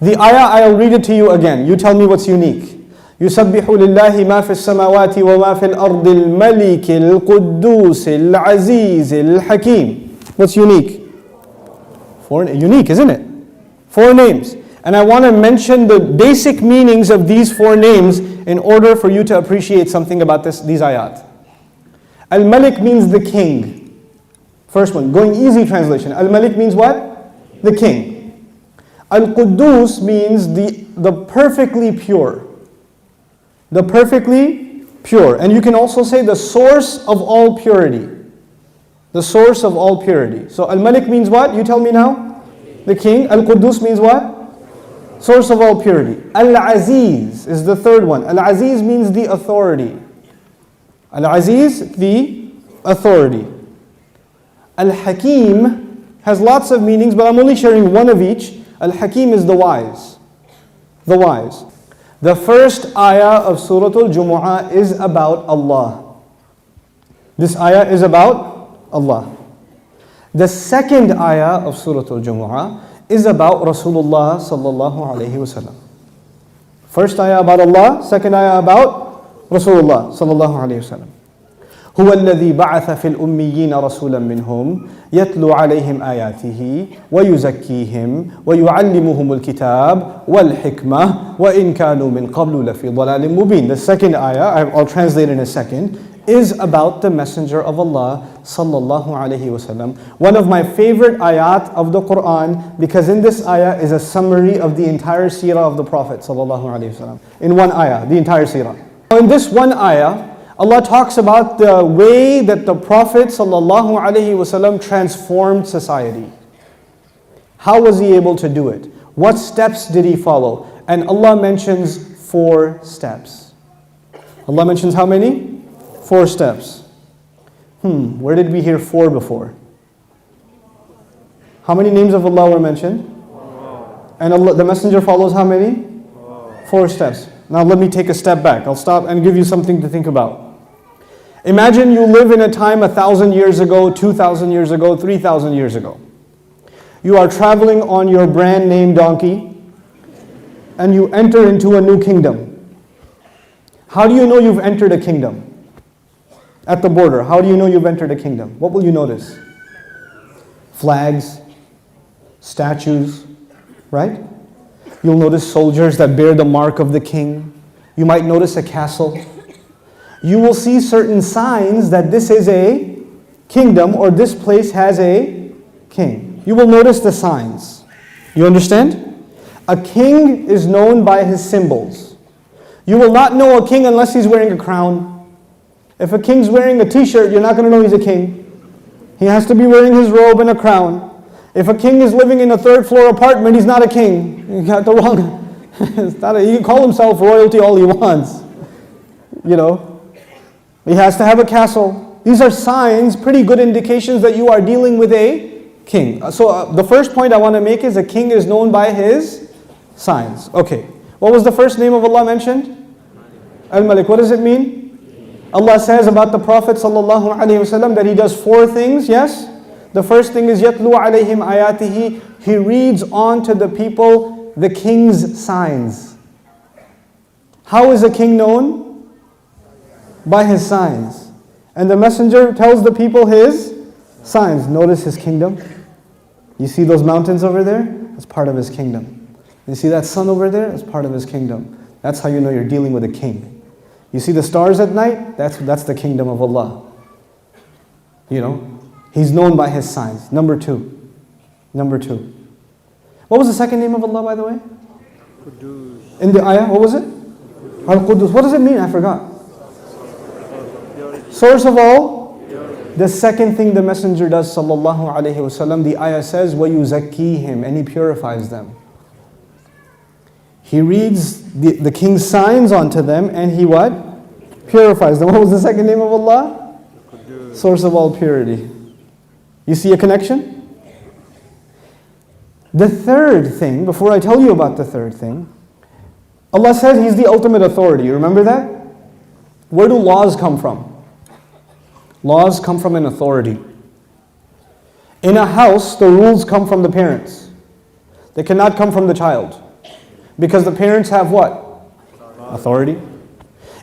The ayah, I'll read it to you again. You tell me what's unique. يسبح لله ما في السماوات وما في الأرض الملك القدوس العزيز الحكيم. What's unique? Unique, isn't it? 4 names. And I want to mention the basic meanings of these 4 names in order for you to appreciate something about these ayat. Al-Malik means the king. First one, going easy translation. Al-Malik means what? The king. Al-Quddus means the perfectly pure. The perfectly pure. And you can also say the source of all purity. The source of all purity. So Al-Malik means what? You tell me now. The king. Al-Quddus means what? Source of all purity. Al-Aziz is the third one. Al-Aziz means the authority. Al-Aziz, the authority. Al-Hakim has lots of meanings, but I'm only sharing one of each. Al-Hakim is the wise. The wise. The first ayah of Surah Al-Jumu'ah is about Allah. This ayah is about Allah. The second ayah of Surah Al-Jumu'ah is about Rasulullah sallallahu alayhi wasallam. First ayah about Allah, second ayah about Rasulullah sallallahu alayhi wasallam. هو الذي بعث في الأميين رسولا منهم يتلو عليهم آياته ويزكيهم ويعلمهم الكتاب والحكمة وإن كانوا من قبل لفي ضلال مبين. The second ayah, I'll translate in a second, is about the Messenger of Allah sallallahu alayhi wasallam. One of my favorite ayat of the Qur'an, because in this ayah is a summary of the entire seerah of the Prophet sallallahu alayhi wasallam. In one ayah, the entire seerah. In this one ayah, Allah talks about the way that the Prophet sallallahu alaihi wasallam transformed society. How was he able to do it? What steps did he follow? And Allah mentions 4 steps. Allah mentions how many? 4 steps. Where did we hear 4 before? How many names of Allah were mentioned? And Allah, the Messenger follows how many? 4 steps. Now let me take a step back. I'll stop and give you something to think about. Imagine you live in a time 1,000 years ago, 2,000 years ago, 3,000 years ago. You are traveling on your brand name donkey and you enter into a new kingdom. How do you know you've entered a kingdom? At the border, how do you know you've entered a kingdom? What will you notice? Flags, statues, right? You'll notice soldiers that bear the mark of the king. You might notice a castle. You will see certain signs that this is a kingdom or this place has a king. You will notice the signs. You understand? A king is known by his symbols. You will not know a king unless he's wearing a crown. If a king's wearing a t-shirt, you're not going to know he's a king. He has to be wearing his robe and a crown. If a king is living in a 3rd floor apartment, he's not a king. You got the wrong. He can call himself royalty all he wants. You know. He has to have a castle. These are signs, pretty good indications that you are dealing with a king. So the first point I want to make is a king is known by his signs. Okay. What was the first name of Allah mentioned? Al-Malik. What does it mean? Allah says about the Prophet sallallahu alaihi wasallam that he does 4 things, yes? The first thing is يَتْلُو عَلَيْهِمْ آيَاتِهِ. He reads on to the people the king's signs. How is a king known? By his signs. And the Messenger tells the people his signs. Notice his kingdom. You see those mountains over there? That's part of his kingdom. You see that sun over there? That's part of his kingdom. That's how you know you're dealing with a king. You see the stars at night? That's the kingdom of Allah. You know, he's known by his signs. Number 2. Number 2. What was the second name of Allah, by the way? Quddus. In the ayah, what was it? Al-Quddus. What does it mean? I forgot. Source of all? The second thing the Messenger does, sallallahu alaihi wasallam, the ayah says, وَيُزَكِّيهِمْ, and he purifies them. He reads the king's signs onto them and he what? Purifies them. What was the second name of Allah? Source of all purity. You see a connection? The third thing, before I tell you about the third thing, Allah says He's the ultimate authority. You remember that? Where do laws come from? Laws come from an authority. In a house, the rules come from the parents. They cannot come from the child. Because the parents have what? Authority.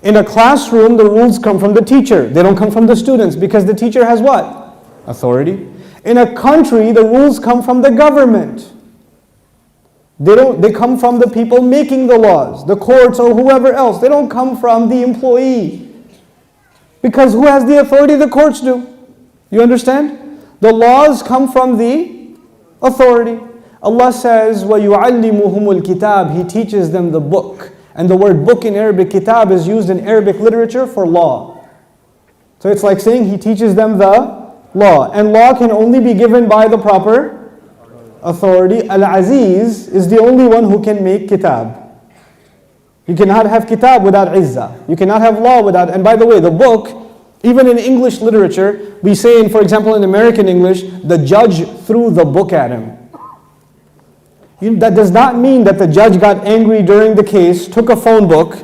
In a classroom, the rules come from the teacher. They don't come from the students because the teacher has what? Authority. In a country, the rules come from the government. They come from the people making the laws, the courts or whoever else. They don't come from the employee. Because who has the authority? The courts do. You understand? The laws come from the authority. Allah says, وَيُعَلِّمُهُمُ الْكِتَابِ He teaches them the book. And the word book in Arabic, kitab, is used in Arabic literature for law. So it's like saying He teaches them the law. And law can only be given by the proper authority. Al-Aziz is the only one who can make kitab. You cannot have kitab without izzah. You cannot have law without... And by the way, the book, even in English literature, we say, for example, in American English, the judge threw the book at him. That does not mean that the judge got angry during the case, took a phone book,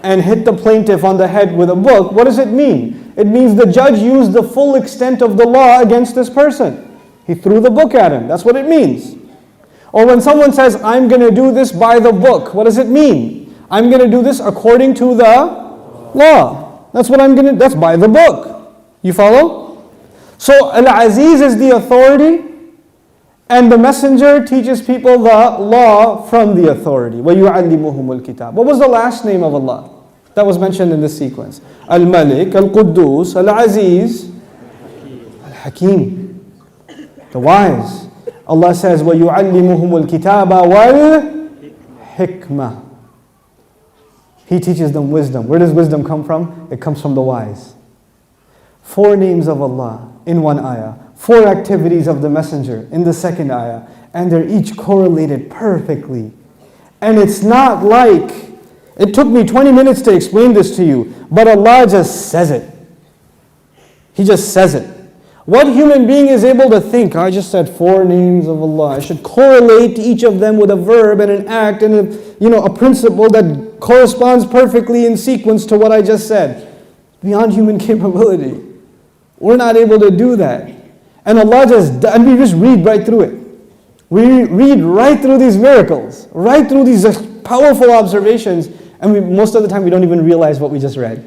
and hit the plaintiff on the head with a book. What does it mean? It means the judge used the full extent of the law against this person. He threw the book at him. That's what it means. Or when someone says, I'm going to do this by the book, what does it mean? I'm going to do this according to the law. That's what I'm going to, that's by the book. You follow? So Al-Aziz is the authority, and the messenger teaches people the law from the authority. وَيُعَلِّمُهُمُ الْكِتَابِ What was the last name of Allah that was mentioned in this sequence? Al-Malik, Al-Quddus, Al-Aziz, Al-Hakim, the wise. Allah says, وَيُعَلِّمُهُمُ الْكِتَابَ وَالْحِكْمَةِ He teaches them wisdom. Where does wisdom come from? It comes from the wise. 4 names of Allah in one ayah. 4 activities of the messenger in the second ayah. And they're each correlated perfectly. And it's not like, it took me 20 minutes to explain this to you, but Allah just says it. He just says it. What human being is able to think, I just said 4 names of Allah. I should correlate each of them with a verb and an act and a principle that corresponds perfectly in sequence to what I just said. Beyond human capability. We're not able to do that. And Allah and we just read right through it. We read right through these miracles, right through these powerful observations, and most of the time we don't even realize what we just read.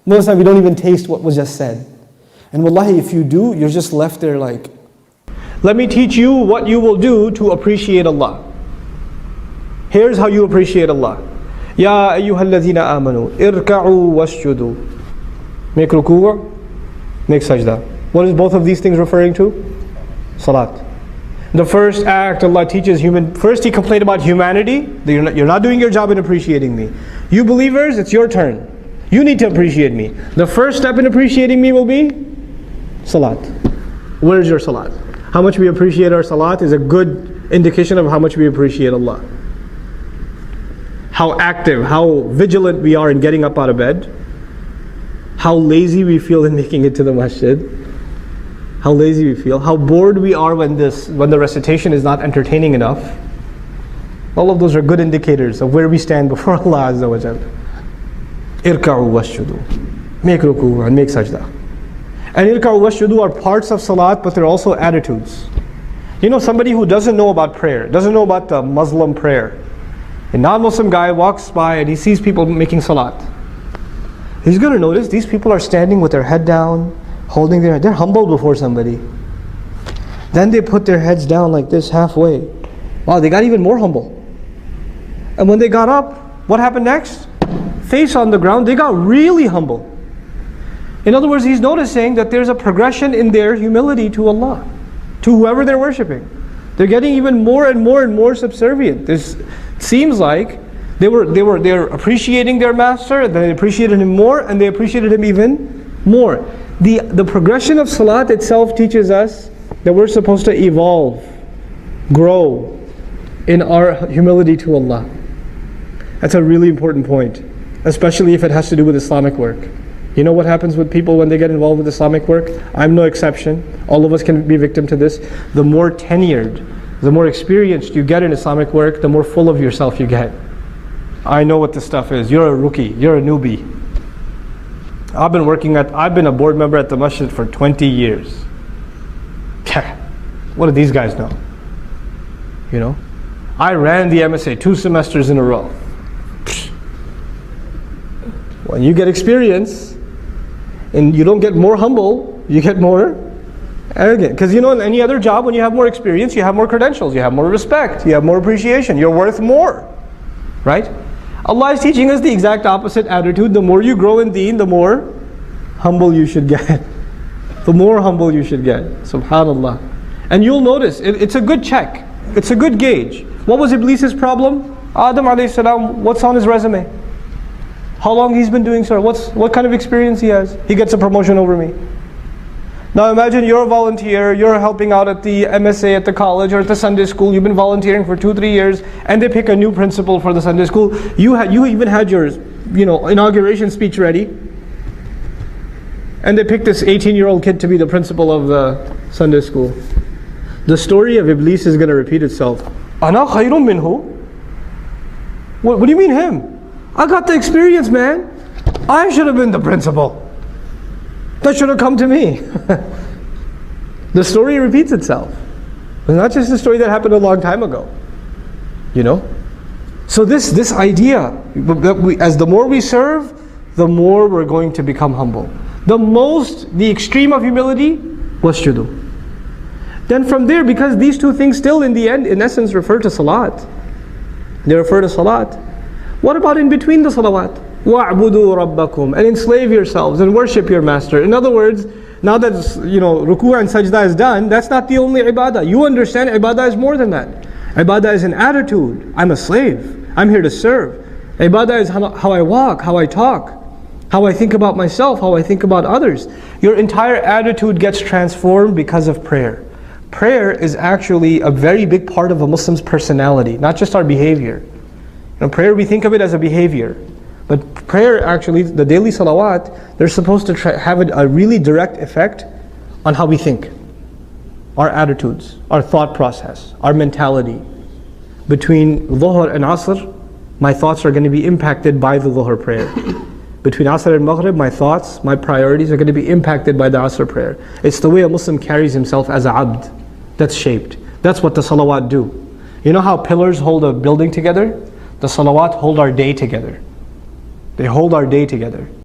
Most of the time we don't even taste what was just said. And wallahi, if you do, you're just left there like, let me teach you what you will do to appreciate Allah. Here's how you appreciate Allah. Ya ayyuhalladhina amanu, irka'u wasjudu. Make ruku', make sajda. What is both of these things referring to? Salat. The first act Allah teaches first He complained about humanity. You're not doing your job in appreciating me. You believers, it's your turn. You need to appreciate me. The first step in appreciating me will be salat. Where's your salat? How much we appreciate our salat is a good indication of how much we appreciate Allah. How active, how vigilant we are in getting up out of bed. How lazy we feel in making it to the masjid. How lazy we feel. How bored we are when the recitation is not entertaining enough. All of those are good indicators of where we stand before Allah Azza wa Jal. Irka'u wasjudu. Make ruku' and make sajda. And irka'u wasjudu are parts of salat, but they're also attitudes. Somebody who doesn't know about prayer, doesn't know about the Muslim prayer. A non-Muslim guy walks by and he sees people making salat. He's going to notice these people are standing with their head down, holding they're humble before somebody. Then they put their heads down like this halfway. Wow, they got even more humble. And when they got up, what happened next? Face on the ground, they got really humble. In other words, he's noticing that there's a progression in their humility to Allah, to whoever they're worshipping. They're getting even more and more and more subservient. This seems like they're appreciating their master, they appreciated him more, and they appreciated him even more. The progression of salat itself teaches us that we're supposed to evolve, grow in our humility to Allah. That's a really important point, especially if it has to do with Islamic work. You know what happens with people when they get involved with Islamic work? I'm no exception. All of us can be victim to this. The more tenured, the more experienced you get in Islamic work, the more full of yourself you get. I know what this stuff is. You're a rookie. You're a newbie. I've been a board member at the masjid for 20 years. What do these guys know? I ran the MSA 2 semesters in a row. When you get experience, and you don't get more humble, you get more arrogant. Because in any other job, when you have more experience, you have more credentials, you have more respect, you have more appreciation, you're worth more. Right? Allah is teaching us the exact opposite attitude. The more you grow in deen, the more humble you should get. The more humble you should get. Subhanallah. And you'll notice, it's a good check. It's a good gauge. What was Iblis's problem? Adam alayhi salam, what's on his resume? How long he's been doing, sir? What kind of experience he has? He gets a promotion over me. Now imagine you're a volunteer, you're helping out at the MSA at the college or at the Sunday school, you've been volunteering for 2-3 years, and they pick a new principal for the Sunday school. You even had your inauguration speech ready, and they pick this 18-year-old kid to be the principal of the Sunday school. The story of Iblis is going to repeat itself. Ana khayrun minhu? What do you mean him? I got the experience, man. I should have been the principal. That should have come to me. The story repeats itself. It's not just a story that happened a long time ago. So this idea, as the more we serve, the more we're going to become humble. The extreme of humility was shudu. Then from there, because these two things still in the end, in essence, refer to salat. They refer to salat. What about in between the salawat? وَاعْبُدُوا رَبَّكُمْ, and enslave yourselves and worship your master. In other words, now that ruku' and sajda is done, that's not the only ibadah. You understand ibadah is more than that. Ibadah is an attitude. I'm a slave. I'm here to serve. Ibadah is how I walk, how I talk, how I think about myself, how I think about others. Your entire attitude gets transformed because of prayer. Prayer is actually a very big part of a Muslim's personality, not just our behavior. Prayer, we think of it as a behavior. But prayer actually, the daily salawat, they're supposed to have a really direct effect on how we think. Our attitudes, our thought process, our mentality. Between Dhuhr and Asr, my thoughts are going to be impacted by the Dhuhr prayer. Between Asr and Maghrib, my thoughts, my priorities are going to be impacted by the Asr prayer. It's the way a Muslim carries himself as a abd. That's shaped. That's what the salawat do. You know how pillars hold a building together? The salawat hold our day together. They hold our day together.